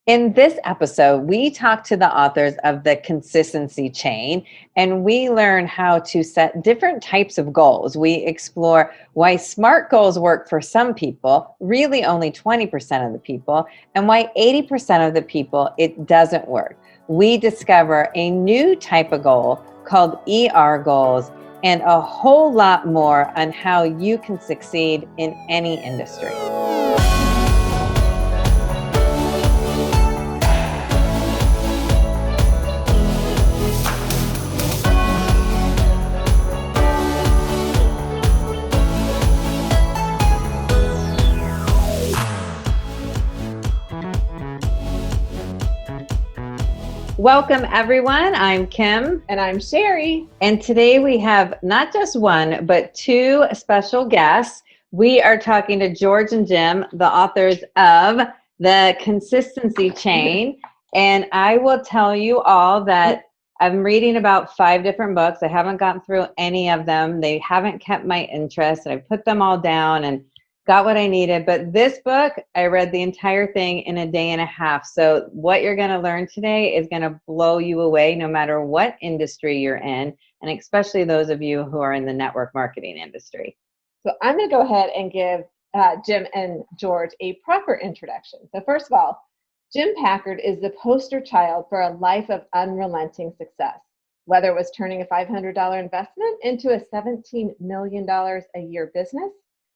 In this episode, we talk to the authors of The Consistency Chain, and we learn how to set different types of goals. We explore why SMART goals work for some people, really only 20% of the people, and why 80% of the people it doesn't work. We discover a new type of goal called ER goals, and a whole lot more on how you can succeed in any industry. Welcome, everyone. I'm Kim. And I'm Sherry. And today we have not just one, but two special guests. We are talking to George and Jim, the authors of The Consistency Chain. And I will tell you all that I'm reading about 5 different books. I haven't gotten through any of them. They haven't kept my interest. And I put them all down and got what I needed. But this book, I read the entire thing in a day and a half. So what you're going to learn today is going to blow you away no matter what industry you're in, and especially those of you who are in the network marketing industry. So I'm going to go ahead and give Jim and George a proper introduction. So first of all, Jim Packard is the poster child for a life of unrelenting success. Whether it was turning a $500 investment into a $17 million a year business,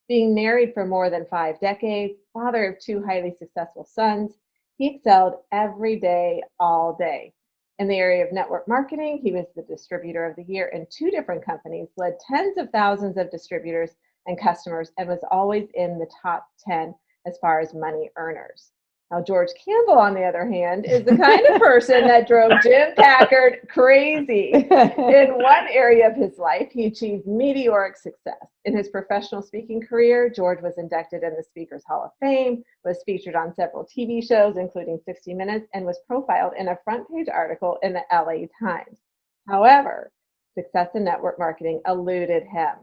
being married for more than 5 decades, father of 2 highly successful sons, he excelled every day, all day. In the area of network marketing, he was the distributor of the year in 2 different companies, led tens of thousands of distributors and customers, and was always in the top 10 as far as money earners. Now, George Campbell, on the other hand, is the kind of person that drove Jim Packard crazy. In one area of his life, he achieved meteoric success. In his professional speaking career, George was inducted in the Speakers Hall of Fame, was featured on several TV shows, including 60 Minutes, and was profiled in a front-page article in the LA Times. However, success in network marketing eluded him.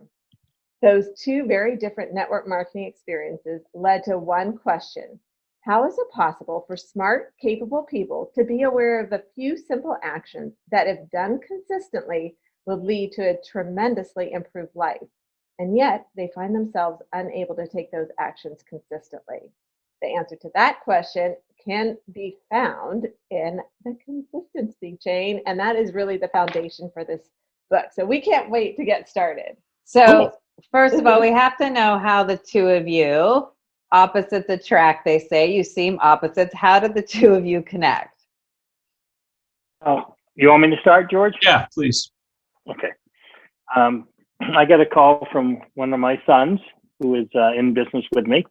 Those 2 very different network marketing experiences led to one question. How is it possible for smart, capable people to be aware of the few simple actions that, if done consistently, will lead to a tremendously improved life? And yet, they find themselves unable to take those actions consistently. The answer to that question can be found in The Consistency Chain, and that is really the foundation for this book. So we can't wait to get started. So first of all, we have to know how the 2 of you, opposites attract, they say. You seem opposites. How did the 2 of you connect? Oh, you want me to start, George? Yeah, please. Okay. I got a call from one of my sons who is in business with me.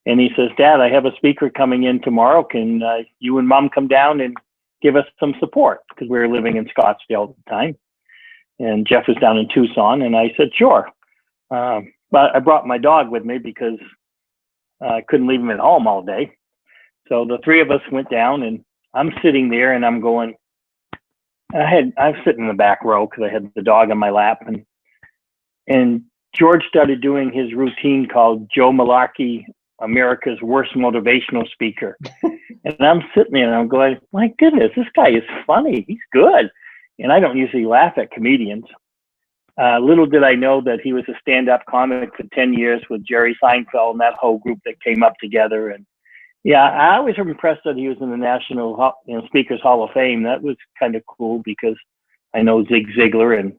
And he says, Dad, I have a speaker coming in tomorrow. Can you and Mom come down and give us some support? Because we were living in Scottsdale at the time. And Jeff was down in Tucson. And I said, sure. But I brought my dog with me because I couldn't leave him at home all day. So the 3 of us went down, and I'm sitting there and I'm going, I'm sitting in the back row because I had the dog on my lap, and George started doing his routine called Joe Malarkey, America's Worst Motivational Speaker. And I'm sitting there and I'm going, my goodness, this guy is funny. He's good. And I don't usually laugh at comedians. Little did I know that he was a stand-up comic for 10 years with Jerry Seinfeld and that whole group that came up together. And yeah, I was impressed that he was in the National Speakers Hall of Fame. That was kind of cool because I know Zig Ziglar and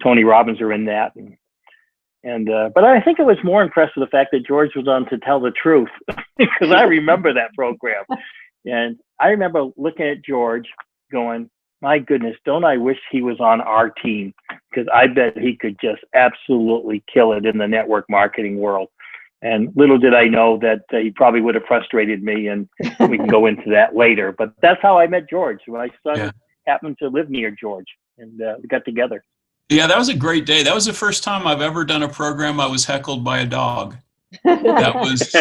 Tony Robbins are in that. But I think I was more impressed with the fact that George was on To Tell the Truth because I remember that program. And I remember looking at George going, my goodness, don't I wish he was on our team, because I bet he could just absolutely kill it in the network marketing world. And little did I know that he probably would have frustrated me, and we can go into that later. But that's how I met George. My son happened to live near George, and we got together. Yeah, that was a great day. That was the first time I've ever done a program I was heckled by a dog. That was.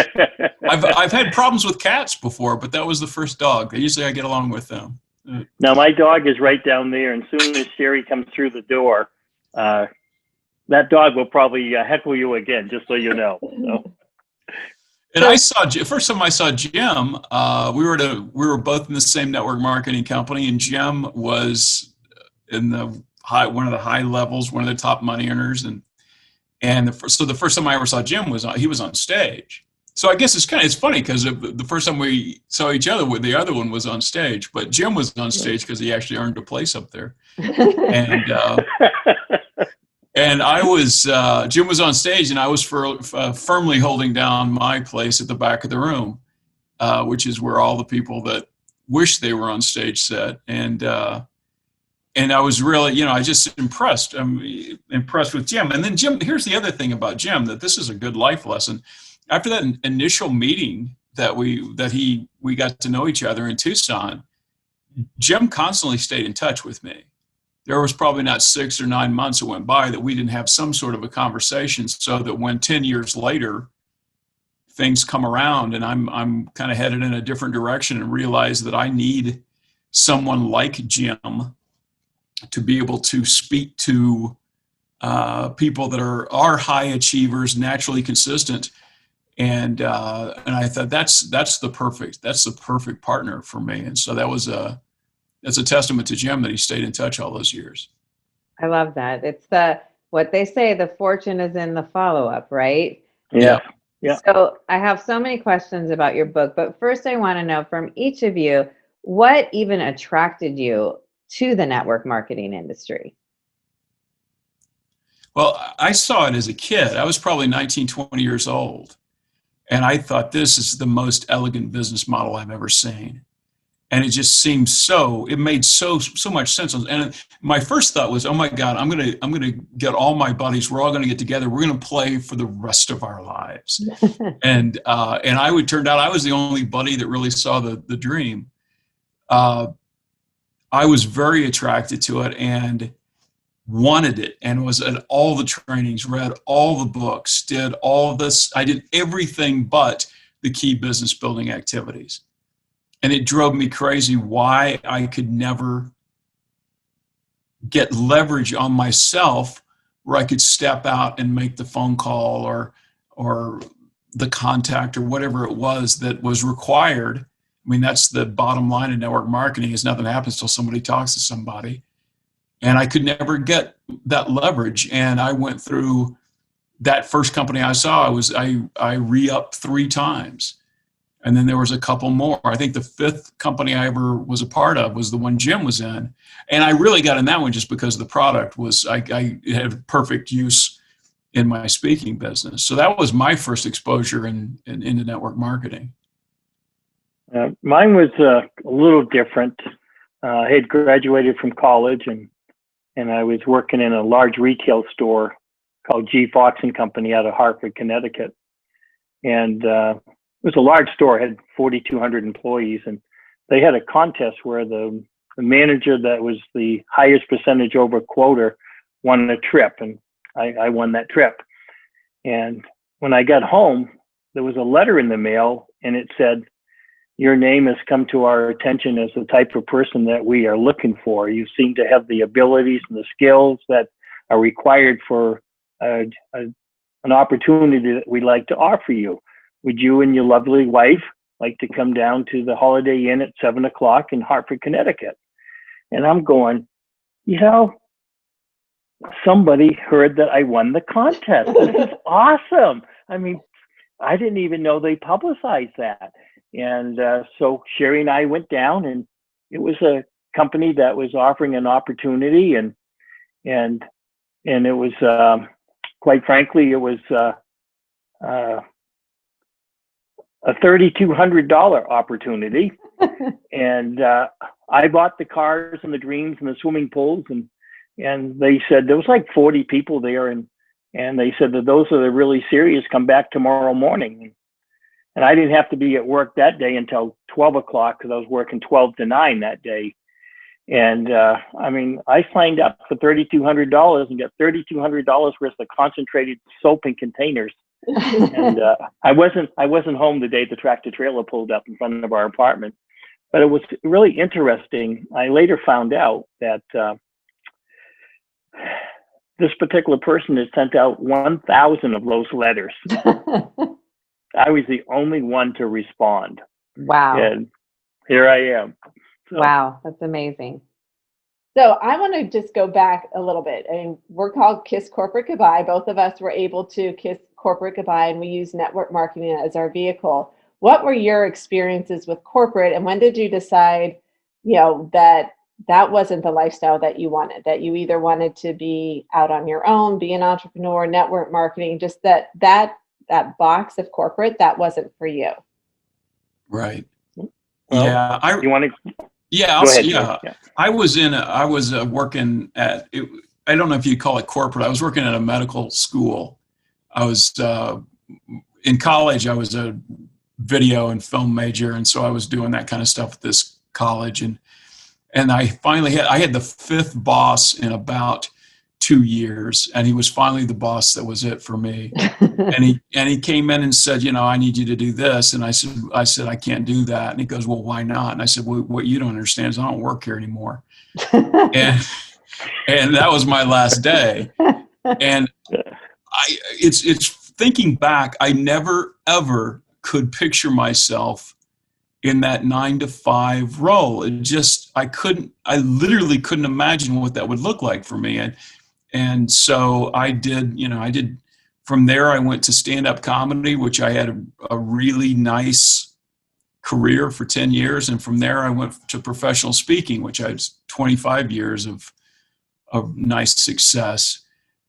I've had problems with cats before, but that was the first dog. Usually I get along with them. Now, my dog is right down there, and as soon as Sherry comes through the door, that dog will probably heckle you again, just so you know. So. And I saw first time I saw Jim. We were both in the same network marketing company, and Jim was in one of the high levels, one of the top money earners, so the first time I ever saw Jim he was on stage. So I guess it's funny because the first time we saw each other, the other one was on stage, but Jim was on stage because he actually earned a place up there, and I was Jim was on stage, and I was firmly holding down my place at the back of the room, which is where all the people that wish they were on stage sat, and I was really, I just impressed. I'm impressed with Jim. And then Jim, here's the other thing about Jim, that this is a good life lesson. After that initial meeting that we got to know each other in Tucson, Jim constantly stayed in touch with me. There was probably not 6 or 9 months that went by that we didn't have some sort of a conversation, so that when 10 years later things come around and I'm kind of headed in a different direction and realize that I need someone like Jim to be able to speak to people that are high achievers, naturally consistent, and I thought that's the perfect partner for me. And so that's a testament to Jim that he stayed in touch all those years. I love that. It's what they say, the fortune is in the follow-up, right? Yeah. Yeah. So I have so many questions about your book, but first I want to know from each of you, what even attracted you to the network marketing industry? Well, I saw it as a kid. I was probably 19, 20 years old. And I thought, this is the most elegant business model I've ever seen. And it just seemed it made so much sense. And my first thought was, oh my God, I'm gonna get all my buddies. We're all gonna get together. We're gonna play for the rest of our lives. and it turned out I was the only buddy that really saw the dream. I was very attracted to it and wanted it, and was at all the trainings, read all the books, did all this. I did everything but the key business building activities. And it drove me crazy why I could never get leverage on myself where I could step out and make the phone call or the contact or whatever it was that was required. I mean, that's the bottom line in network marketing, is nothing happens till somebody talks to somebody. And I could never get that leverage. And I went through that first company I saw, I re-upped 3 times. And then there was a couple more. I think the 5th company I ever was a part of was the one Jim was in. And I really got in that one just because the product was, I had perfect use in my speaking business. So that was my first exposure into network marketing. Mine was a little different. I had graduated from college and I was working in a large retail store called G. Fox and Company out of Hartford, Connecticut. And it was a large store, had 4,200 employees, and they had a contest where the manager that was the highest percentage over quota won a trip, and I won that trip. And when I got home, there was a letter in the mail, and it said, "Your name has come to our attention as the type of person that we are looking for. You seem to have the abilities and the skills that are required for an opportunity that we'd like to offer you. Would you and your lovely wife like to come down to the Holiday Inn at 7 o'clock in Hartford, Connecticut?" And I'm going, somebody heard that I won the contest. This is awesome. I mean, I didn't even know they publicized that. And so Sherry and I went down, and it was a company that was offering an opportunity, and it was quite frankly, it was a $3,200 opportunity. And I bought the cars and the dreams and the swimming pools, and they said there was like 40 people there, and they said that those are the really serious, come back tomorrow morning. And I didn't have to be at work that day until 12 o'clock because I was working 12 to 9 that day. And I mean, I signed up for $3,200 and got $3,200 worth of concentrated soap in containers. And I wasn't home the day the tractor trailer pulled up in front of our apartment, but it was really interesting. I later found out that this particular person had sent out 1,000 of those letters. I was the only one to respond. Wow. And here I am. So, Wow, that's amazing. So I want to just go back a little bit. I mean, we're called Kiss Corporate Goodbye. Both of us were able to kiss corporate goodbye, and we use network marketing as our vehicle. What were your experiences with corporate, and when did you decide, that wasn't the lifestyle that you wanted, that you either wanted to be out on your own, be an entrepreneur, network marketing, just that box of corporate, that wasn't for you? Right. well, Yeah. you want to? Yeah, Go ahead, yeah. yeah. I was working at, I don't know if you call it corporate. I was working at a medical school. I was in college. I was a video and film major, and so I was doing that kind of stuff at this college. And I finally had the fifth boss in about 2 years, and he was finally the boss that was it for me. and he came in and said, I need you to do this. And I said, I can't do that. And he goes, well, why not? And I said, well, what you don't understand is I don't work here anymore. and that was my last day. And it's thinking back, I never ever could picture myself in that 9-to-5 role. I literally couldn't imagine what that would look like for me. And so I did, from there I went to stand-up comedy, which I had a really nice career for 10 years. And from there I went to professional speaking, which I had 25 years of nice success.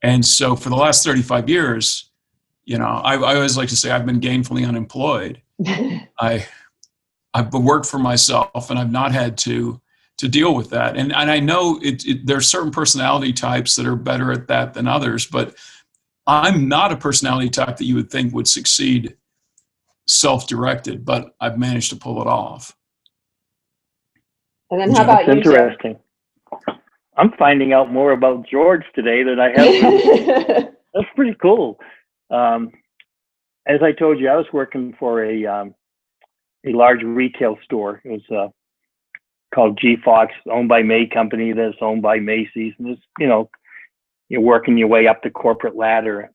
And so for the last 35 years, I always like to say I've been gainfully unemployed. I've worked for myself, and I've not had to deal with that. And I know there are certain personality types that are better at that than others, but I'm not a personality type that you would think would succeed self-directed, but I've managed to pull it off. And then how about you, Jim? Interesting. I'm finding out more about George today than I have. That's pretty cool. As I told you, I was working for a large retail store. It was called G Fox, owned by May Company, that's owned by Macy's. And it's, you're working your way up the corporate ladder.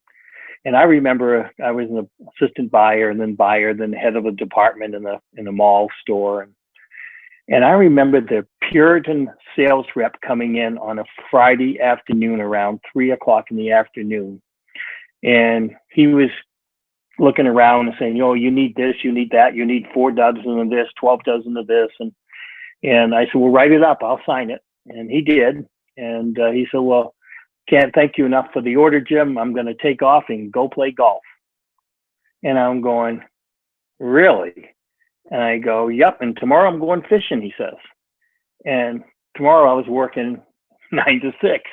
And I remember I was an assistant buyer, then head of a department in the mall store. And I remember the Puritan sales rep coming in on a Friday afternoon around 3:00 in the afternoon. And he was looking around and saying, you need this, you need that, you need 4 dozen of this, 12 dozen of this. And I said, well, write it up, I'll sign it. And he did. And he said, well, can't thank you enough for the order, Jim. I'm going to take off and go play golf. And I'm going, really? And I go, yep. And tomorrow I'm going fishing, he says. And tomorrow I was working 9 to 6.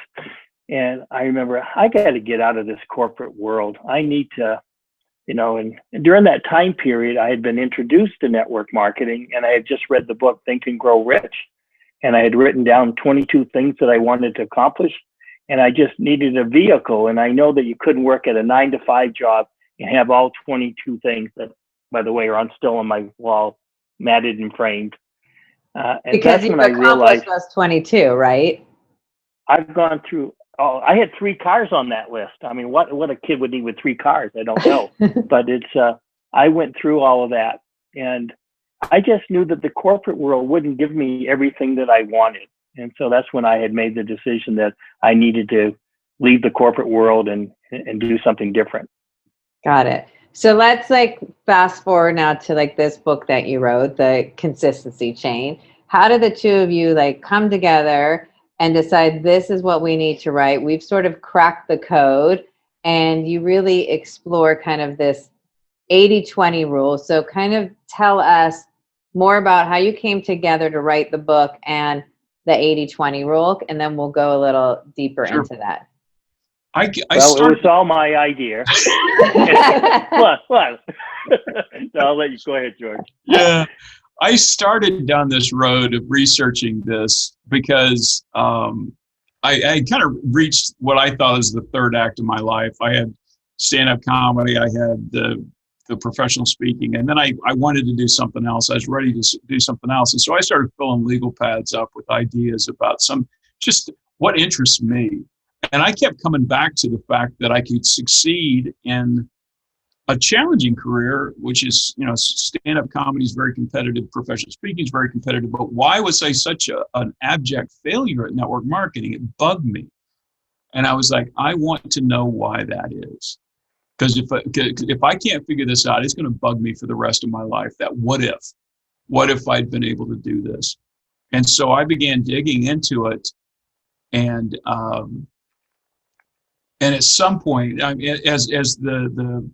And I remember, I got to get out of this corporate world. I need to, and during that time period, I had been introduced to network marketing, and I had just read the book, Think and Grow Rich. And I had written down 22 things that I wanted to accomplish. And I just needed a vehicle. And I know that you couldn't work at a 9-to-5 job and have all 22 things that, by the way, are still on my wall, matted and framed. And because that's you've when I realized accomplished those 22, right? I've gone through. Oh, I had 3 cars on that list. I mean, what a kid would need with 3 cars? I don't know. But it's I went through all of that, and I just knew that the corporate world wouldn't give me everything that I wanted. And so that's when I had made the decision that I needed to leave the corporate world and do something different. Got it. So let's fast forward now to this book that you wrote, The Consistency Chain. How did the two of you come together and decide this is what we need to write? We've sort of cracked the code, and you really explore kind of this 80-20 rule. So kind of tell us more about how you came together to write the book and the 80-20 rule, and then we'll go a little deeper into that. It was all my idea. What? So I'll let you go ahead, George. Yeah. I started down this road of researching this because I kind of reached what I thought was the third act of my life. I had stand-up comedy, I had the professional speaking, and then I wanted to do something else. I was ready to do something else. And so I started filling legal pads up with ideas about just what interests me. And I kept coming back to the fact that I could succeed in a challenging career, which is, stand-up comedy is very competitive, professional speaking is very competitive, but why was I such an abject failure at network marketing? It bugged me. And I was like, I want to know why that is. Because if I can't figure this out, it's going to bug me for the rest of my life. That what if I'd been able to do this? And so I began digging into it, and at some point, as the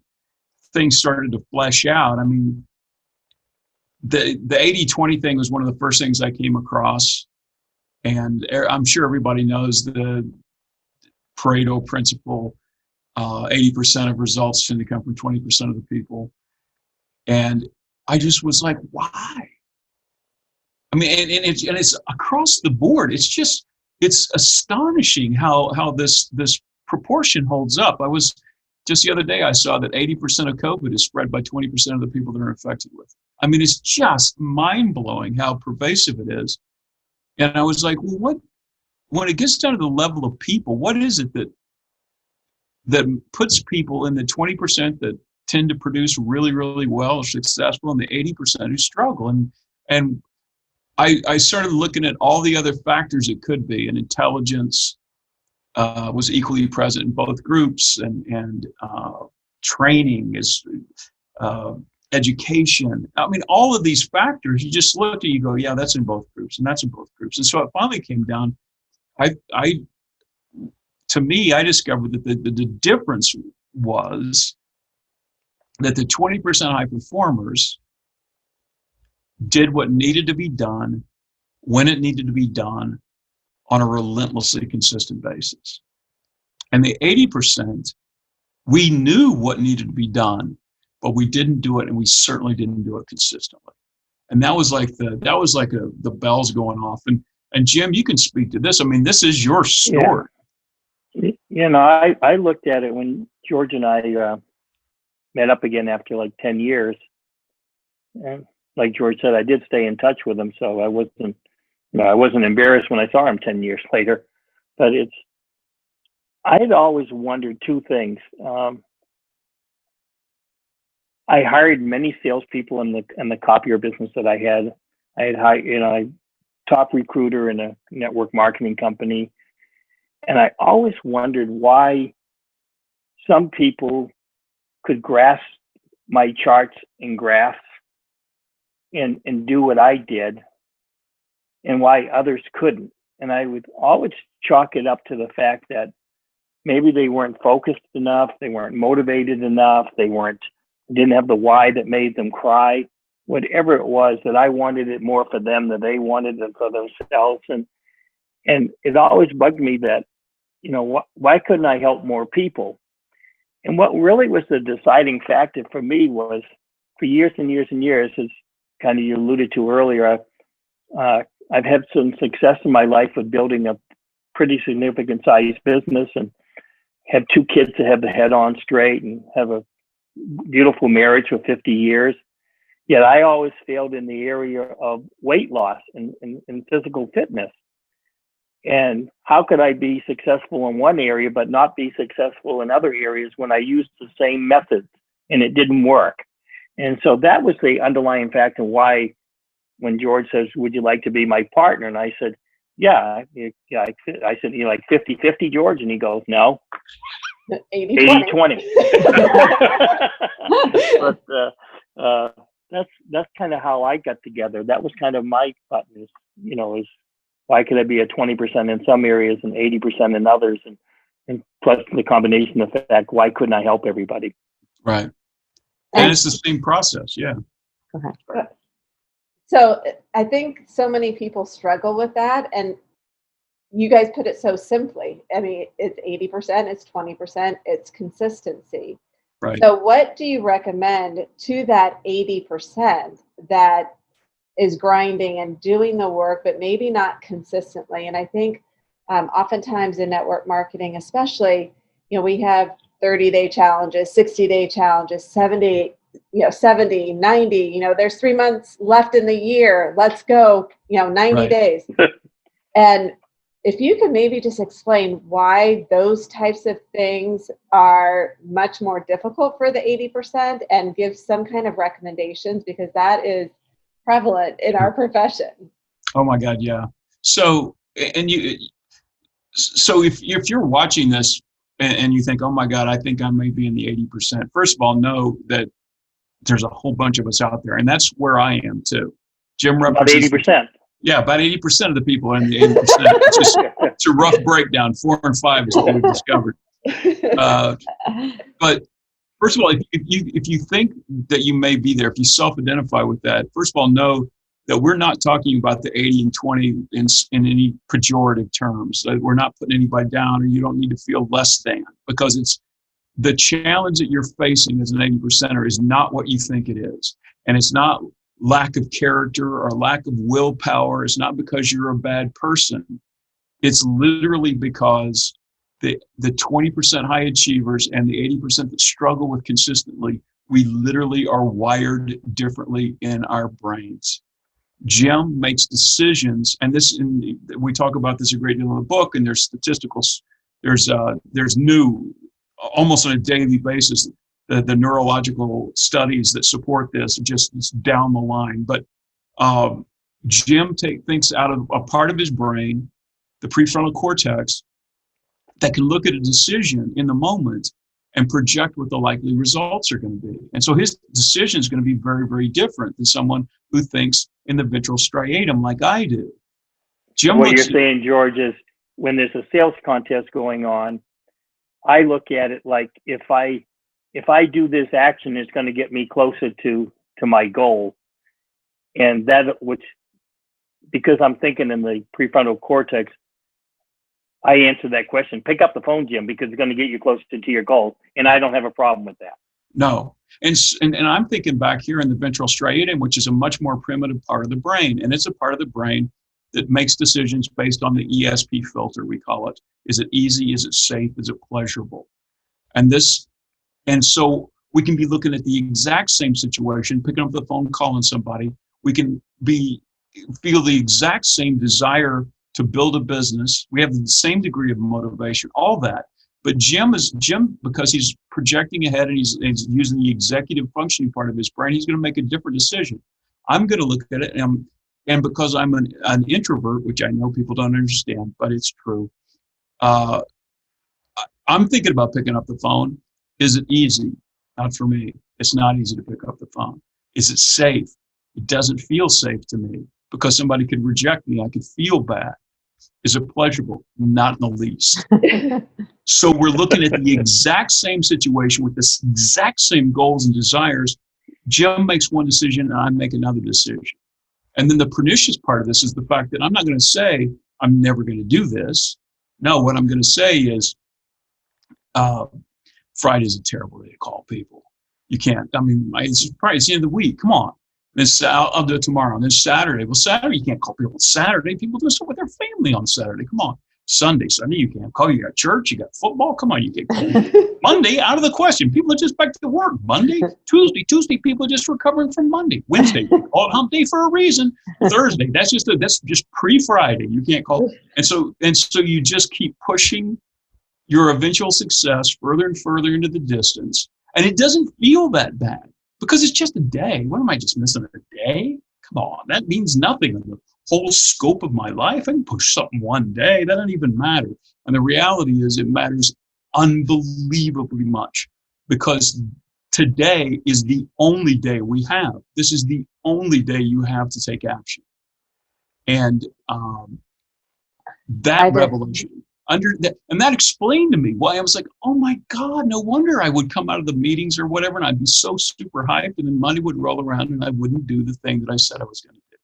things started to flesh out, I mean, the 80-20 thing was one of the first things I came across, and I'm sure everybody knows the Pareto principle. 80% of results tend to come from 20% of the people, and I just was like, why? I mean, and it's across the board. It's astonishing how this proportion holds up. I was just the other day, I saw that 80% of COVID is spread by 20% of the people that are infected with. I mean, it's just mind blowing how pervasive it is. And I was like, well, when it gets down to the level of people, what is it that puts people in the 20% that tend to produce really, really well, are successful, and the 80% who struggle? And I started looking at all the other factors it could be, and intelligence was equally present in both groups, and training is education. I mean, all of these factors, you just look at, you go, yeah, that's in both groups, and that's in both groups. And so it finally came down. To me, I discovered that the difference was that the 20% high performers did what needed to be done when it needed to be done on a relentlessly consistent basis. And the 80%, we knew what needed to be done, but we didn't do it, and we certainly didn't do it consistently. And that was like the bells going off. And Jim, you can speak to this. I mean, this is your story. Yeah. I looked at it when George and I met up again after like 10 years. And like George said, I did stay in touch with him, so I wasn't embarrassed when I saw him 10 years later. But I had always wondered two things. I hired many salespeople in the copier business that I had. I had hired, top recruiter in a network marketing company. And I always wondered why some people could grasp my charts and graphs and do what I did, and why others couldn't. And I would always chalk it up to the fact that maybe they weren't focused enough, they weren't motivated enough, didn't have the why that made them cry, whatever it was, that I wanted it more for them than they wanted it for themselves. And it always bugged me that, why couldn't I help more people? And what really was the deciding factor for me was, for years and years and years, as kind of you alluded to earlier, I've had some success in my life with building a pretty significant sized business, and have 2 kids to have the head on straight, and have a beautiful marriage for 50 years. Yet I always failed in the area of weight loss and physical fitness. And how could I be successful in one area but not be successful in other areas when I used the same methods and it didn't work? And so that was the underlying factor why, when George says, would you like to be my partner? And I said, yeah. I said, you like 50-50, George? And he goes, no. 80-20. But that's kind of how I got together. That was kind of my button, is why could I be at 20% in some areas and 80% in others, and plus the combination of the fact, why couldn't I help everybody? Right. And it's the same process. Yeah. Go ahead. So I think so many people struggle with that, and you guys put it so simply. I mean, it's 80%, it's 20%, it's consistency. Right. So what do you recommend to that 80% that is grinding and doing the work, but maybe not consistently? And I think oftentimes in network marketing, especially, we have 30-day challenges, 60-day challenges, 70, 90, there's 3 months left in the year. Let's go, 90 right. days. And if you could maybe just explain why those types of things are much more difficult for the 80% and give some kind of recommendations, because that is prevalent in our profession. Oh my God, yeah. So, so if you're watching this and you think, oh my God, I think I may be in the 80%, first of all, know that there's a whole bunch of us out there, and that's where I am too. Jim represents about 80%. Yeah, about 80% of the people are in the 80%. It's a rough breakdown. 4 and 5 is what we've discovered. But first of all, if you think that you may be there, if you self-identify with that, first of all, know that we're not talking about the 80 and 20 in any pejorative terms. We're not putting anybody down, or you don't need to feel less than, because it's the challenge that you're facing as an 80%er is not what you think it is. And it's not lack of character or lack of willpower. It's not because you're a bad person. It's literally because the 20% high achievers and the 80% that struggle with consistently, we literally are wired differently in our brains. Jim makes decisions, and we talk about this a great deal in the book, and there's statistical, there's new, almost on a daily basis, the neurological studies that support this, just down the line. But Jim thinks out of a part of his brain, the prefrontal cortex, that can look at a decision in the moment and project what the likely results are going to be. And so his decision is going to be very, very different than someone who thinks in the ventral striatum like I do. Jim, what you're saying, George, is when there's a sales contest going on, I look at it like if I do this action, it's going to get me closer to my goal. And because I'm thinking in the prefrontal cortex, I answer that question. Pick up the phone, Jim, because it's going to get you closer to your goal. And I don't have a problem with that. No. And I'm thinking back here in the ventral striatum, which is a much more primitive part of the brain. And it's a part of the brain that makes decisions based on the ESP filter, we call it. Is it easy? Is it safe? Is it pleasurable? And so we can be looking at the exact same situation, picking up the phone, calling somebody. We can feel the exact same desire to build a business. We have the same degree of motivation, all that. But Jim, because he's projecting ahead and he's using the executive functioning part of his brain, he's going to make a different decision. I'm going to look at it, and because I'm an introvert, which I know people don't understand, but it's true. I'm thinking about picking up the phone. Is it easy? Not for me. It's not easy to pick up the phone. Is it safe? It doesn't feel safe to me because somebody could reject me. I could feel bad. Is it pleasurable? Not in the least. So we're looking at the exact same situation with the exact same goals and desires. Jim makes one decision and I make another decision. And then the pernicious part of this is the fact that I'm not going to say I'm never going to do this. No, what I'm going to say is Friday's a terrible day to call people. You can't. I mean, it's the end of the week. Come on. I'll do it tomorrow. And then Saturday. Well, Saturday, you can't call people. Saturday, people do stuff with their family on Saturday. Come on. Sunday, you can't call. You got church, you got football. Come on, you can't call. Monday, out of the question. People are just back to work. Monday, Tuesday, people are just recovering from Monday. Wednesday, we call it hump day for a reason. Thursday, that's just pre-Friday. You can't call. And so you just keep pushing your eventual success further and further into the distance. And it doesn't feel that bad because it's just a day. What am I just missing a day? Come on, that means nothing in the whole scope of my life. I can push something one day. That doesn't even matter. And the reality is it matters unbelievably much because today is the only day we have. This is the only day you have to take action. And that revelation, and that explained to me why I was like, oh my God, no wonder I would come out of the meetings or whatever and I'd be so super hyped and then Monday would roll around and I wouldn't do the thing that I said I was going to do.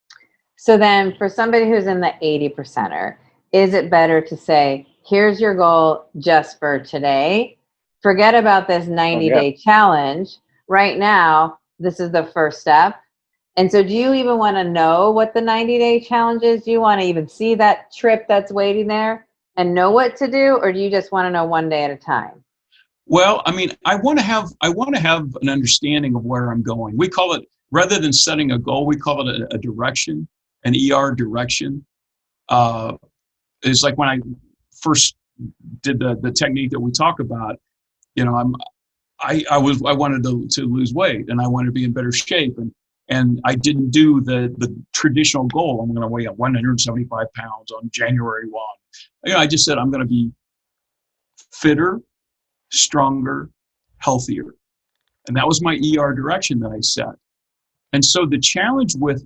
So then for somebody who's in the 80%er, is it better to say, here's your goal just for today? Forget about this 90-day challenge. Right now, this is the first step. And so do you even want to know what the 90-day challenge is? Do you want to even see that trip that's waiting there and know what to do? Or do you just want to know one day at a time? Well, I mean, I want to have an understanding of where I'm going. We call it, rather than setting a goal, we call it a direction, an ER direction. it's like when I first did the technique that we talk about, you know, I wanted to lose weight, and I wanted to be in better shape, and I didn't do the traditional goal. I'm going to weigh up 175 pounds on January 1. You know, I just said I'm going to be fitter, stronger, healthier, and that was my ER direction that I set. And so the challenge with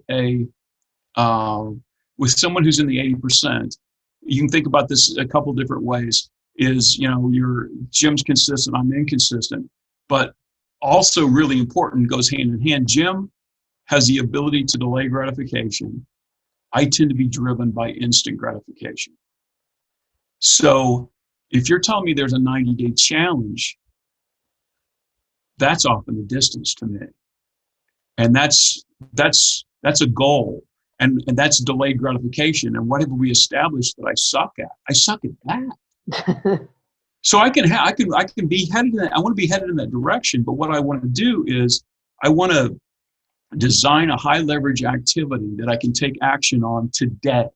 with someone who's in the 80%, you can think about this a couple different ways. Is, you know, Jim's consistent, I'm inconsistent, but also really important, goes hand in hand. Jim has the ability to delay gratification. I tend to be driven by instant gratification. So if you're telling me there's a 90-day challenge, that's off in the distance to me. And that's a goal. And that's delayed gratification. And what have we established that I suck at? I suck at that. So I can be headed in that, I want to be headed in that direction. But what I want to do is I want to design a high leverage activity that I can take action on today.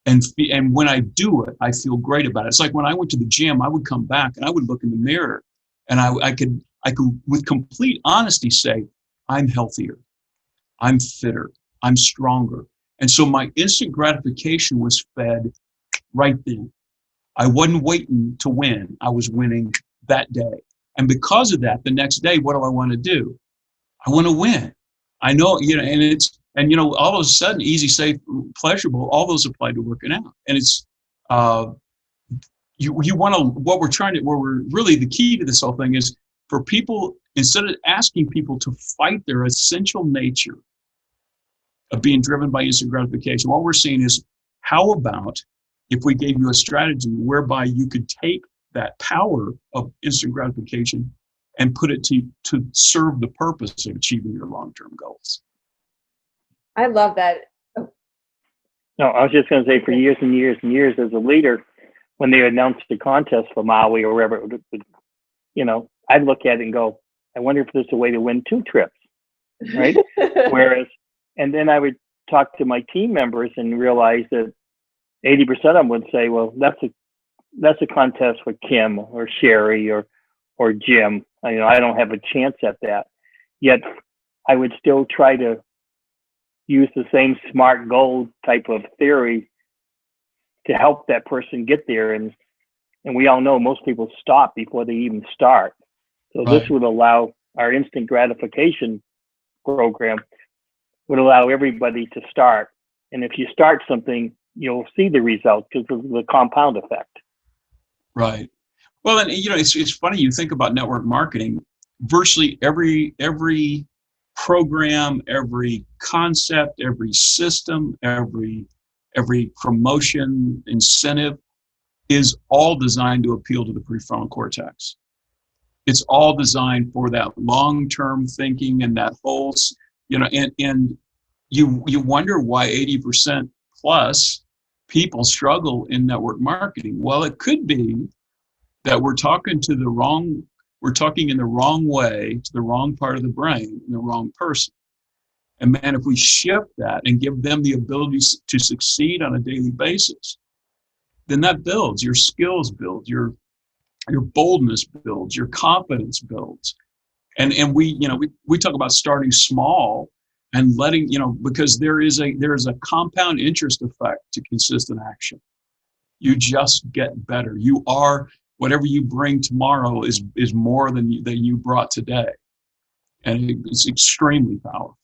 And when I do it, I feel great about it. It's like when I went to the gym, I would come back and I would look in the mirror, and I could with complete honesty say, I'm healthier, I'm fitter, I'm stronger. And so my instant gratification was fed right then. I wasn't waiting to win. I was winning that day. And because of that, the next day, what do I want to do? I want to win. I know, you know, and you know, all of a sudden, easy, safe, pleasurable, all those apply to working out. And it's, you want to, where we're really, the key to this whole thing is for people, instead of asking people to fight their essential nature of being driven by instant gratification, what we're seeing is, how about if we gave you a strategy whereby you could take that power of instant gratification and put it to serve the purpose of achieving your long-term goals? I love that. No, I was just going to say, for years and years and years as a leader, when they announced the contest for Maui or wherever, you know, I'd look at it and go, I wonder if there's a way to win 2 trips, right? Whereas, and then I would talk to my team members and realize that 80% of them would say, well, that's a contest for Kim or Sherry or Jim. You know, I don't have a chance at that. Yet I would still try to use the same SMART goal type of theory to help that person get there. And we all know most people stop before they even start. So Right. This would allow our instant gratification program would allow everybody to start. And if you start something, you'll see the result because of the compound effect. Right. Well, and you know, it's funny, you think about network marketing, virtually every program, every concept, every system, every promotion, incentive is all designed to appeal to the prefrontal cortex. It's all designed for that long-term thinking and that whole, you know, and you wonder why 80% plus people struggle in network marketing. Well, it could be that we're talking in the wrong way to the wrong part of the brain and the wrong person. And man, if we shift that and give them the ability to succeed on a daily basis, then that builds, your skills build, your boldness builds, your confidence builds. And we, you know, we talk about starting small and letting, you know, because there is a compound interest effect to consistent action. You just get better. You are, whatever you bring tomorrow is more than you brought today. And it's extremely powerful.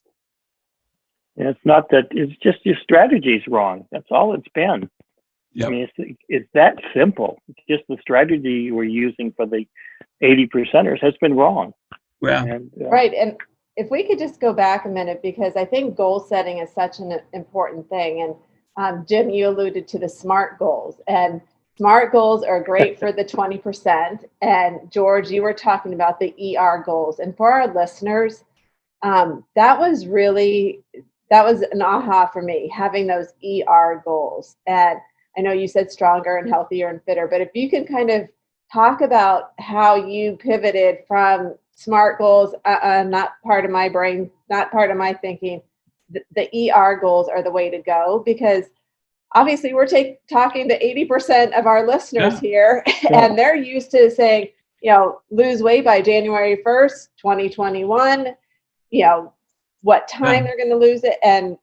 And it's not that, it's just your strategy's wrong. That's all it's been. Yep. I mean, it's that simple. It's just the strategy we're using for the 80%ers has been wrong. Yeah. And, Right. And if we could just go back a minute, because I think goal setting is such an important thing. And Jim, you alluded to the SMART goals, and SMART goals are great for the 20%. And George, you were talking about the ER goals. And for our listeners, that was an aha for me, having those ER goals. And I know you said stronger and healthier and fitter, but if you can kind of talk about how you pivoted from SMART goals, not part of my brain, not part of my thinking, the ER goals are the way to go, because obviously we're talking to 80% of our listeners here, Yeah. and they're used to saying, lose weight by January 1st, 2021, what time they're going to lose it. And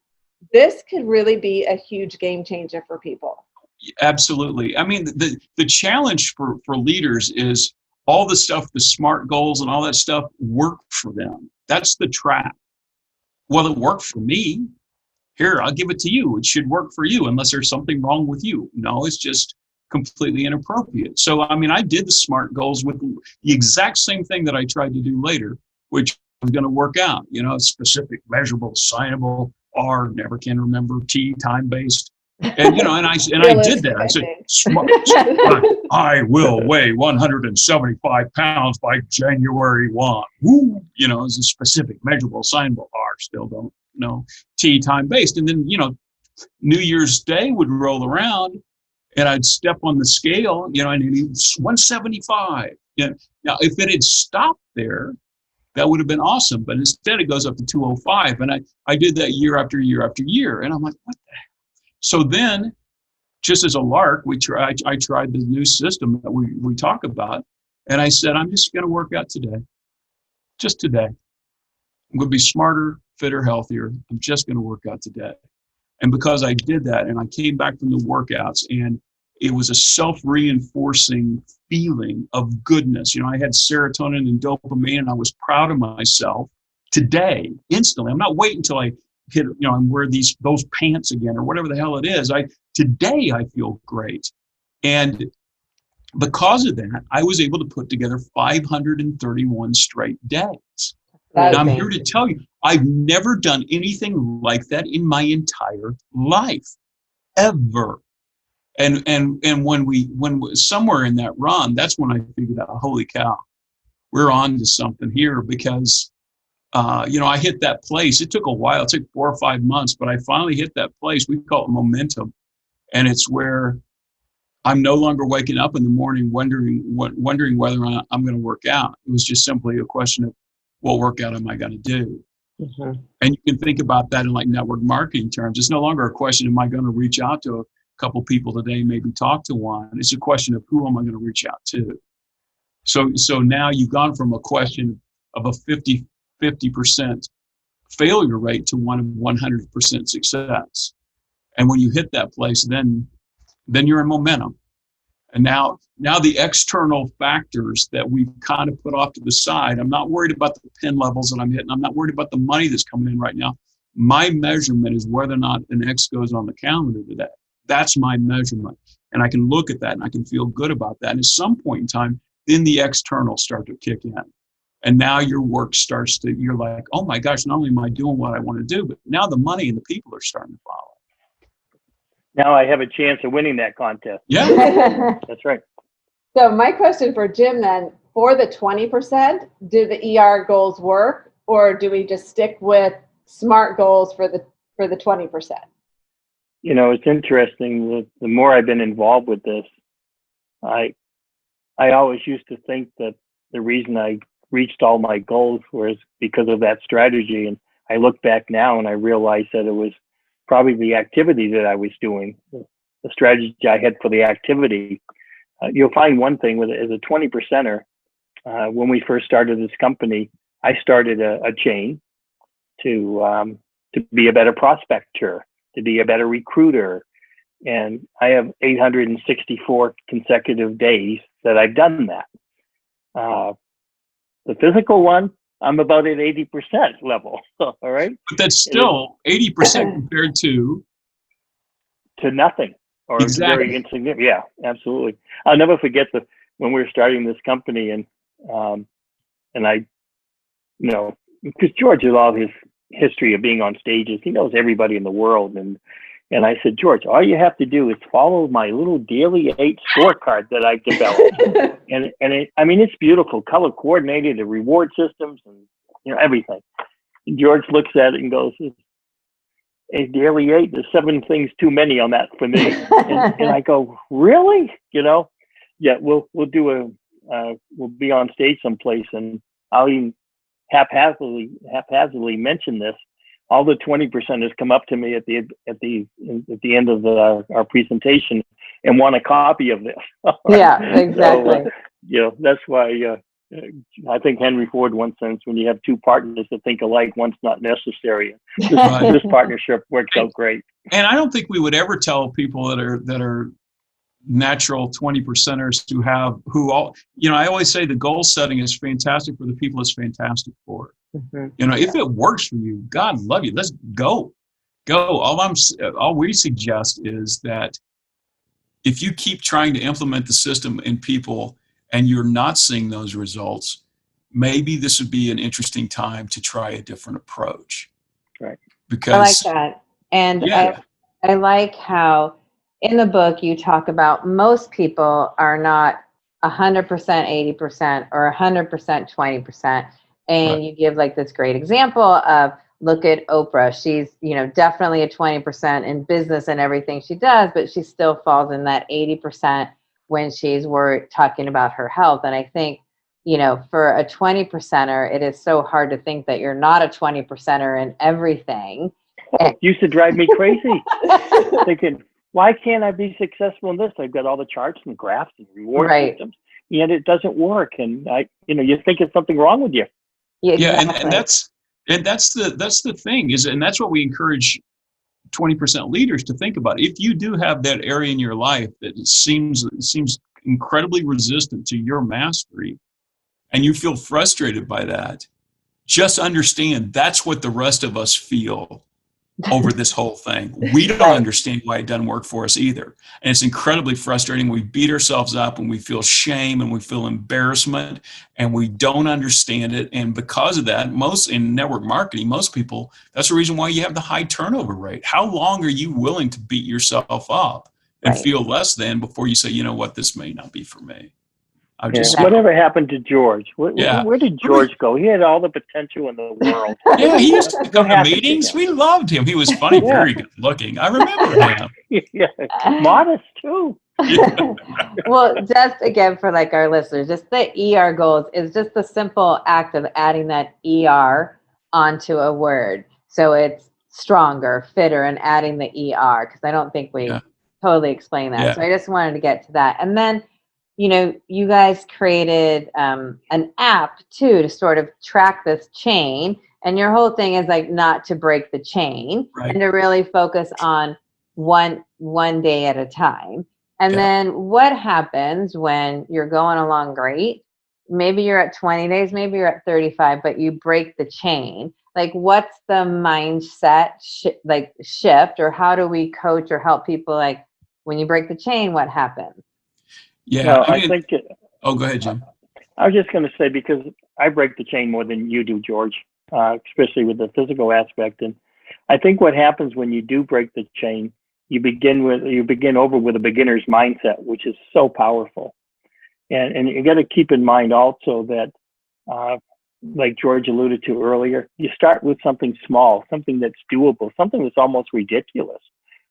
this could really be a huge game changer for people. Absolutely. I mean, the challenge for leaders is all the stuff, the SMART goals and all that stuff work for them. That's the trap. Well, it worked for me. Here, I'll give it to you. It should work for you unless there's something wrong with you. No, it's just completely inappropriate. So, I mean, I did the SMART goals with the exact same thing that I tried to do later, which was going to work out, specific, measurable, signable, R, never can remember, T, time-based. And, and I did that. I said, SMART, I will weigh 175 pounds by January 1. Woo! It's a specific, measurable, signable, R, still don't know, T, time-based. And then, New Year's Day would roll around and I'd step on the scale, and it's 175. Now, if it had stopped there, that would have been awesome. But instead it goes up to 205. And I did that year after year after year. And I'm like, what the heck? So then, just as a lark, I tried the new system that we talk about. And I said, I'm just going to work out today. Just today. I'm going to be smarter, fitter, healthier. I'm just going to work out today. And because I did that and I came back from the workouts and it was a self-reinforcing feeling of goodness. I had serotonin and dopamine and I was proud of myself today, instantly. I'm not waiting until I hit, and wear those pants again or whatever the hell it is. Today I feel great. And because of that, I was able to put together 531 straight days. And I'm here to tell you, I've never done anything like that in my entire life, ever. And when somewhere in that run, that's when I figured out, holy cow, we're on to something here because, I hit that place. It took a while. It took 4 or 5 months, but I finally hit that place. We call it momentum. And it's where I'm no longer waking up in the morning wondering whether or not I'm going to work out. It was just simply a question of what workout am I going to do? Mm-hmm. And you can think about that in like network marketing terms. It's no longer a question, am I going to reach out to a couple people today, maybe talk to one? It's a question of who am I going to reach out to? So now you've gone from a question of a 50% failure rate to one of 100% success. And when you hit that place, then you're in momentum. And now the external factors that we've kind of put off to the side, I'm not worried about the pin levels that I'm hitting. I'm not worried about the money that's coming in right now. My measurement is whether or not an X goes on the calendar today. That's my measurement. And I can look at that and I can feel good about that. And at some point in time, then the external start to kick in. And now your work you're like, oh my gosh, not only am I doing what I want to do, but now the money and the people are starting to follow. Now I have a chance of winning that contest. Yeah. That's right. So my question for Jim then, for the 20%, do the ER goals work, or do we just stick with SMART goals for the 20%? It's interesting. The more I've been involved with this, I always used to think that the reason I reached all my goals was because of that strategy. And I look back now and I realize that it was probably the activity that I was doing, the strategy I had for the activity. You'll find one thing with it as a 20%er. When we first started this company, I started a chain to be a better prospector, to be a better recruiter. And I have 864 consecutive days that I've done that. The physical one, I'm about at 80% level. All right. But that's still 80% compared to nothing, or exactly. Very insignificant. Yeah, absolutely. I'll never forget when we were starting this company, and I, because George, with all his history of being on stages, he knows everybody in the world, and I said, George, all you have to do is follow my little daily 8 scorecard that I've developed. and it's beautiful, color coordinated, the reward systems and, everything. And George looks at it and goes, a daily 8, there's 7 things too many on that for me. and I go, really? Yeah, we'll do we'll be on stage someplace, and I'll even haphazardly mention this. all the 20%ers come up to me at the end of our presentation and want a copy of this. Yeah, exactly. So, that's why I think Henry Ford once said, when you have two partners that think alike, one's not necessary. This partnership works out great. And I don't think we would ever tell people that are natural 20%ers I always say the goal setting is fantastic for the people it's fantastic for. Mm-hmm. If it works for you, God love you, let's go. All we suggest is that if you keep trying to implement the system in people and you're not seeing those results, maybe this would be an interesting time to try a different approach. Right. Because I like that. And I like how in the book you talk about most people are not 100% 80% or 100% 20%. And you give like this great example of, look at Oprah. She's, definitely a 20% in business and everything she does, but she still falls in that 80% when she's talking about her health. And I think, for a 20%er, it is so hard to think that you're not a 20%er in everything. It used to drive me crazy. Thinking, why can't I be successful in this? I've got all the charts and graphs and reward systems, yet it doesn't work. And you think it's something wrong with you. Yeah, exactly. and that's the thing and that's what we encourage 20% leaders to think about. If you do have that area in your life that seems incredibly resistant to your mastery, and you feel frustrated by that, just understand that's what the rest of us feel over this whole thing. We don't understand why it doesn't work for us either. And it's incredibly frustrating. We beat ourselves up and we feel shame and we feel embarrassment and we don't understand it. And because of that, most in network marketing, most people, that's the reason why you have the high turnover rate. How long are you willing to beat yourself up and feel less than before you say, you know what, this may not be for me? Whatever happened to George? Where did George go? He had all the potential in the world. Yeah, he used to come to meetings. We loved him. He was funny, very good looking. I remember him. Modest too. Well, just again for like our listeners, just the ER goals is just the simple act of adding that ER onto a word. So it's stronger, fitter, and adding the ER, because I don't think we totally explained that. Yeah. So I just wanted to get to that. And then you guys created an app too to sort of track this chain, and your whole thing is like not to break the chain and to really focus on one day at a time. And then what happens when you're going along great? Maybe you're at 20 days, maybe you're at 35, but you break the chain. Like, what's the mindset shift, or how do we coach or help people? Like, when you break the chain, what happens? Yeah, I think. Go ahead, Jim. I was just going to say, because I break the chain more than you do, George, especially with the physical aspect. And I think what happens when you do break the chain, you begin over with a beginner's mindset, which is so powerful. And you got to keep in mind also that, like George alluded to earlier, you start with something small, something that's doable, something that's almost ridiculous.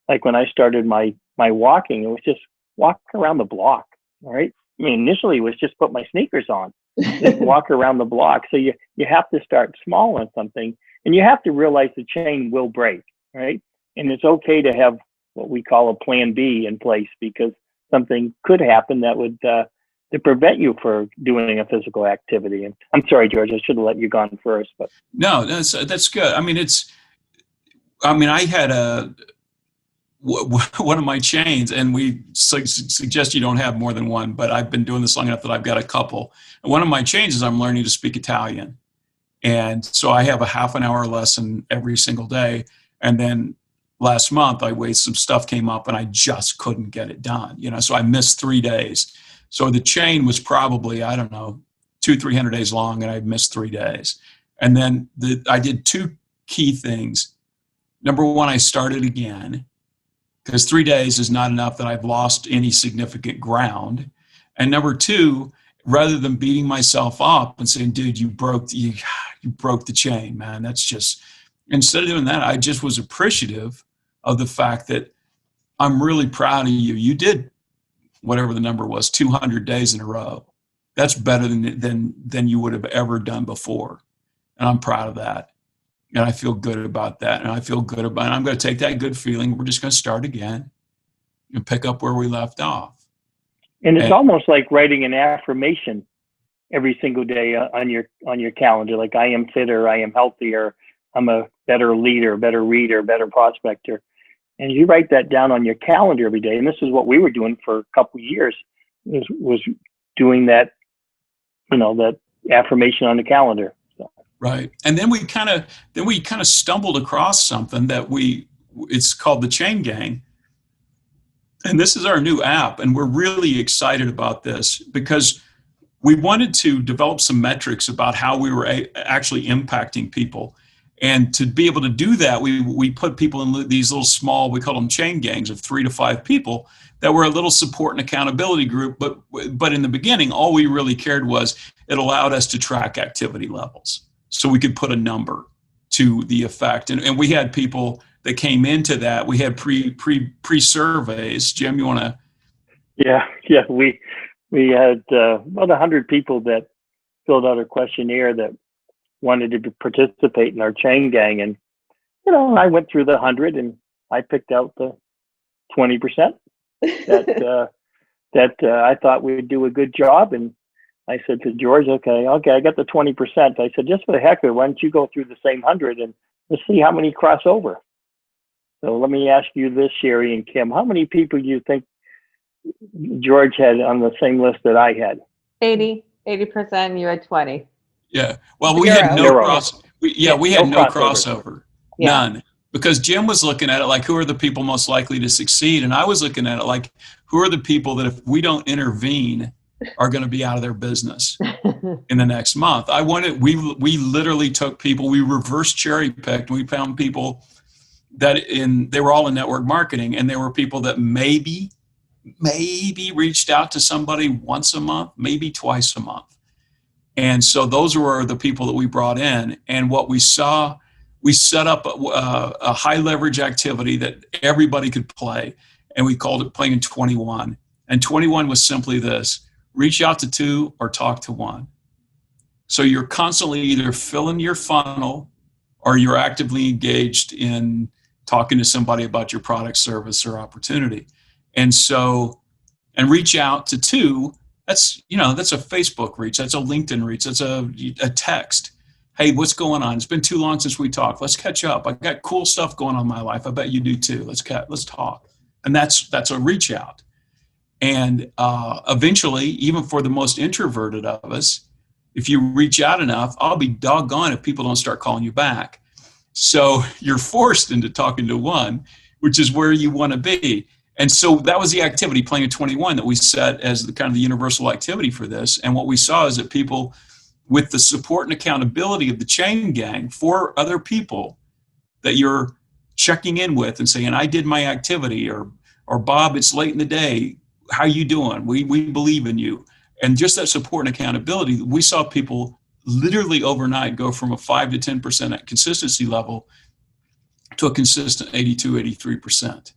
Like when I started my walking, it was just walk around the block. All right. I mean, initially it was just put my sneakers on, just walk around the block. So you have to start small on something, and you have to realize the chain will break, right? And it's okay to have what we call a plan B in place, because something could happen that would to prevent you from doing a physical activity. And I'm sorry, George, I should have let you go on first, but no, that's good. I had one of my chains, and we suggest you don't have more than one, but I've been doing this long enough that I've got a couple. And one of my chains is I'm learning to speak Italian. And so I have a half an hour lesson every single day. And then last month, some stuff came up and I just couldn't get it done. So I missed 3 days. So the chain was probably, 200-300 days long, and I missed 3 days. And then I did two key things. Number one, I started again, because 3 days is not enough that I've lost any significant ground. And number two, rather than beating myself up and saying, dude, you broke the chain, man, that's just, instead of doing that, I just was appreciative of the fact that I'm really proud of you. You did whatever the number was, 200 days in a row. That's better than you would have ever done before. And I'm proud of that. And I feel good about that. And I feel good about it. I'm going to take that good feeling. We're just going to start again and pick up where we left off. And it's almost like writing an affirmation every single day on your calendar. Like, I am fitter, I am healthier, I'm a better leader, better reader, better prospector. And you write that down on your calendar every day. And this is what we were doing for a couple of years, was doing that, that affirmation on the calendar. So. Right. And then we kind of stumbled across something that it's called the Chain Gang. And this is our new app. And we're really excited about this because we wanted to develop some metrics about how we were actually impacting people. And to be able to do that, we put people in these little small, we call them chain gangs of 3 to 5 people that were a little support and accountability group. But in the beginning, all we really cared was it allowed us to track activity levels. So we could put a number to the effect. And we had people that came into that. We had pre-surveys. Jim, you want to? Yeah. We had about 100 people that filled out a questionnaire that wanted to participate in our chain gang. And, I went through the 100 and I picked out the 20% that I thought we'd do a good job. And I said to George, okay, I got the 20%. I said, just for the heck of it, why don't you go through the same 100 and let's see how many cross over. So let me ask you this, Sherry and Kim, how many people do you think George had on the same list that I had? 80%, you had 20. Yeah. Well, we had no crossover. Yeah. None. Because Jim was looking at it like, who are the people most likely to succeed? And I was looking at it like, who are the people that if we don't intervene are going to be out of their business in the next month? We literally took people, we reverse cherry picked. We found people that they were all in network marketing, and there were people that maybe reached out to somebody once a month, maybe twice a month. And so those were the people that we brought in. And what we saw, we set up a high leverage activity that everybody could play. And we called it Playing 21. And 21 was simply this: reach out to 2 or talk to 1. So you're constantly either filling your funnel or you're actively engaged in talking to somebody about your product, service, or opportunity. And reach out to 2. That's a Facebook reach. That's a LinkedIn reach. That's a text. Hey, what's going on? It's been too long since we talked. Let's catch up. I got cool stuff going on in my life. I bet you do too. Let's talk. And that's a reach out. And eventually, even for the most introverted of us, if you reach out enough, I'll be doggone if people don't start calling you back. So you're forced into talking to 1, which is where you want to be. And so that was the activity, Playing 21, that we set as the kind of the universal activity for this. And what we saw is that people, with the support and accountability of the chain gang for other people that you're checking in with and saying, I did my activity, or Bob, it's late in the day. How you doing? We believe in you. And just that support and accountability, we saw people literally overnight go from a 5 to 10% consistency level to a consistent 82, 83%.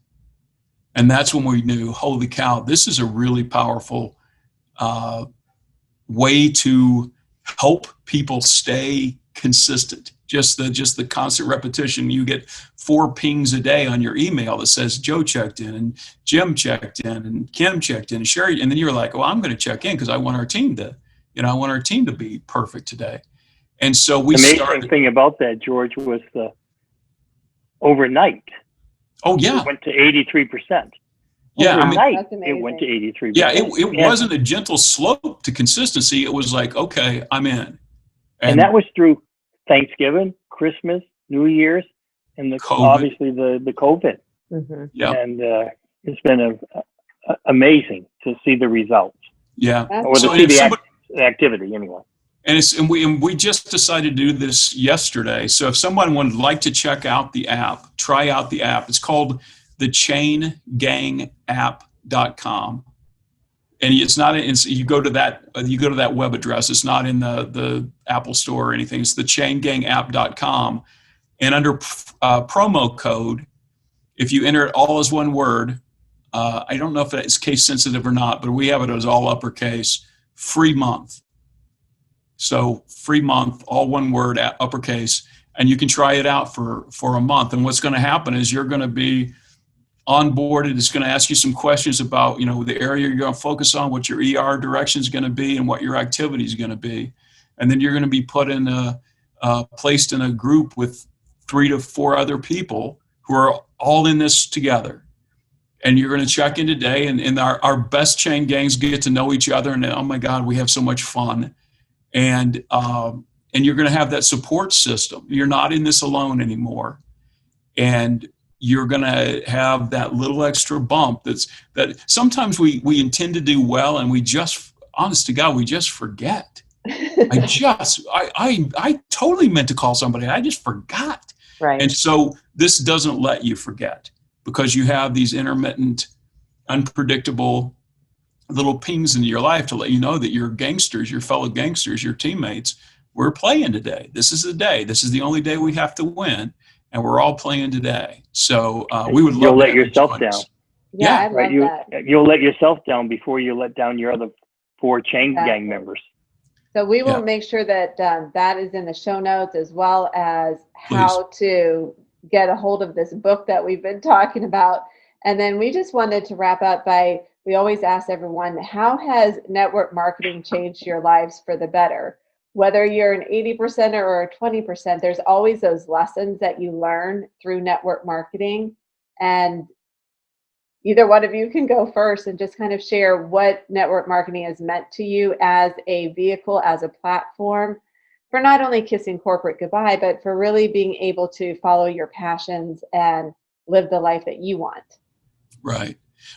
And that's when we knew, holy cow, this is a really powerful way to help people stay consistent. Just the constant repetition. You get 4 pings a day on your email that says Joe checked in, and Jim checked in, and Kim checked in, and Sherry, and then you're like, well, I'm going to check in because I want our team to be perfect today. And so we started. The amazing thing about that, George, was the overnight. Oh yeah, it went to 83%. Yeah, overnight, it went to 83%. Yeah, it wasn't a gentle slope to consistency. It was like, okay, I'm in. And that was through Thanksgiving, Christmas, New Year's, and obviously the COVID. Mm-hmm. Yeah, and it's been amazing to see the results. Yeah, or to see the activity anyway. And we just decided to do this yesterday. So if someone would like to check out the app, try out the app. It's called the chaingangapp.com. And it's not, you go to that web address. It's not in the Apple Store or anything. It's the chaingangapp.com. And under promo code, if you enter it all as one word, I don't know if it's case sensitive or not, but we have it as all uppercase, free month. So free month, all one word, uppercase. and you can try it out for a month. And what's going to happen is you're going to be onboarded. It's going to ask you some questions about, the area you're going to focus on, what your ER direction is going to be, and what your activity is going to be. And then you're going to be put in placed in a group with 3 to 4 other people who are all in this together. And you're going to check in today, and our best chain gangs get to know each other, and oh my God, we have so much fun. And you're going to have that support system. You're not in this alone anymore. And you're going to have that little extra bump that sometimes we intend to do well, and we just, honest to God, we just forget. I totally meant to call somebody. I just forgot. Right. And so this doesn't let you forget, because you have these intermittent, unpredictable little pings in your life to let you know that your gangsters, your fellow gangsters, your teammates, we're playing today. This is the day. This is the only day we have to win, and we're all playing today. So we would love. You'll let yourself down. Yeah, I right. love that. You'll let yourself down before you let down your other 4 chain gang members. So we will make sure that that is in the show notes, as well as how to get a hold of this book that we've been talking about. And then we just wanted to wrap up by, we always ask everyone, how has network marketing changed your lives for the better? Whether you're an 80% or a 20%, there's always those lessons that you learn through network marketing. And either one of you can go first and just kind of share what network marketing has meant to you as a vehicle, as a platform, for not only kissing corporate goodbye, but for really being able to follow your passions and live the life that you want. Right.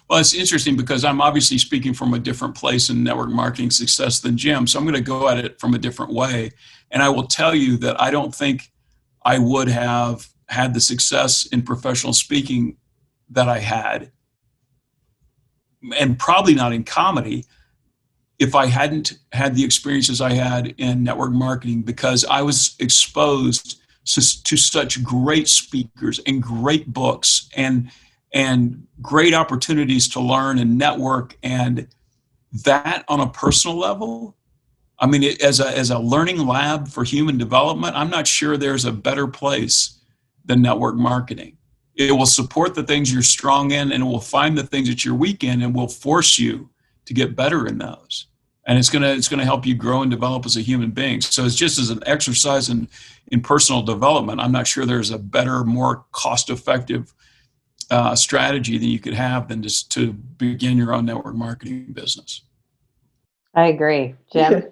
Well, it's interesting because I'm obviously speaking from a different place in network marketing success than Jim. So I'm going to go at it from a different way. And I will tell you that I don't think I would have had the success in professional speaking that I had, and probably not in comedy, if I hadn't had the experiences I had in network marketing, because I was exposed to such great speakers and great books and great opportunities to learn and network. And that on a personal level, I mean, as a learning lab for human development, I'm not sure there's a better place than network marketing. It will support the things you're strong in, and it will find the things that you're weak in, and will force you to get better in those. And it's gonna help you grow and develop as a human being. So it's just as an exercise in personal development. I'm not sure there's a better, more cost-effective strategy that you could have than just to begin your own network marketing business. I agree. Jim?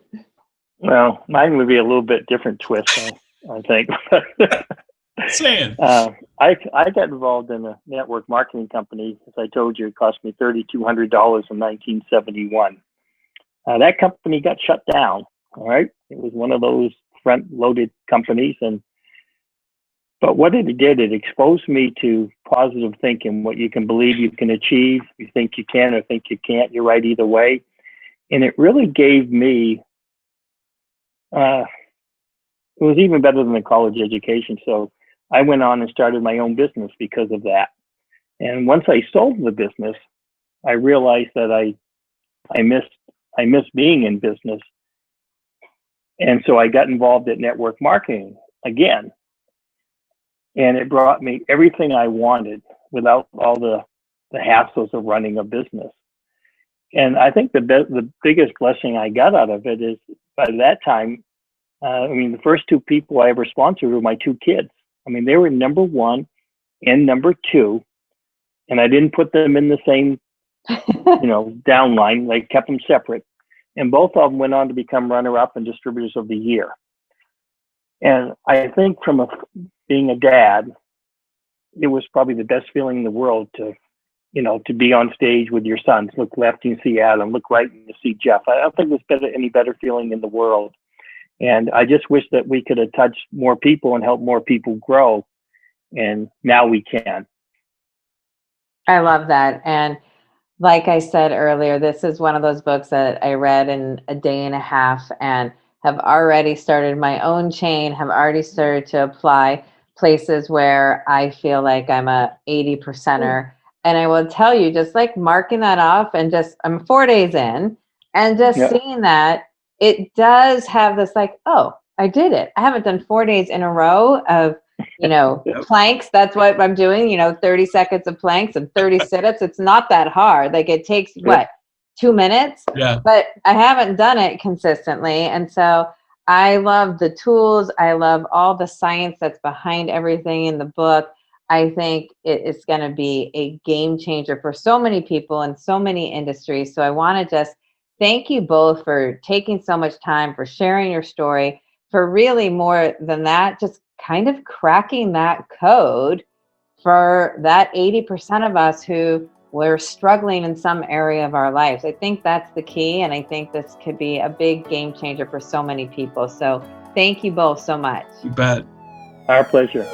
Well, mine would be a little bit different twist, I think. Saying. I got involved in a network marketing company. As I told you, it cost me $3,200 in 1971. That company got shut down. All right. It was one of those front-loaded companies. But what it did, it exposed me to positive thinking, what you can believe you can achieve, you think you can or think you can't, you're right either way. And it really gave me, it was even better than a college education. So I went on and started my own business because of that. And once I sold the business, I realized that I missed being in business. And so I got involved at network marketing again. And it brought me everything I wanted without all the hassles of running a business. And I think the biggest blessing I got out of it is, by that time, the first 2 people I ever sponsored were my 2 kids. I mean, they were number 1 and number 2, and I didn't put them in the same, downline. I kept them separate. And both of them went on to become runner-up and distributors of the year. And I think from being a dad, it was probably the best feeling in the world to be on stage with your sons. Look left and you see Adam, look right and you see Jeff. I don't think there's any better feeling in the world. And I just wish that we could have touched more people and helped more people grow. And now we can. I love that. And like I said earlier, this is one of those books that I read in a day and a half and have already started my own chain, have already started to apply places where I feel like I'm a 80%er. And I will tell you, just like marking that off, and I'm 4 days in, and just seeing that, it does have this like, oh, I did it. I haven't done 4 days in a row of, Yep. planks. That's what I'm doing, 30 seconds of planks and 30 sit-ups. It's not that hard. Like it takes what, 2 minutes? Yeah. But I haven't done it consistently. And so I love the tools. I love all the science that's behind everything in the book. I think it is going to be a game changer for so many people in so many industries. So I want to just thank you both for taking so much time, for sharing your story, for really more than that, just kind of cracking that code for that 80% of us who were struggling in some area of our lives. I think that's the key. And I think this could be a big game changer for so many people. So thank you both so much. You bet. Our pleasure.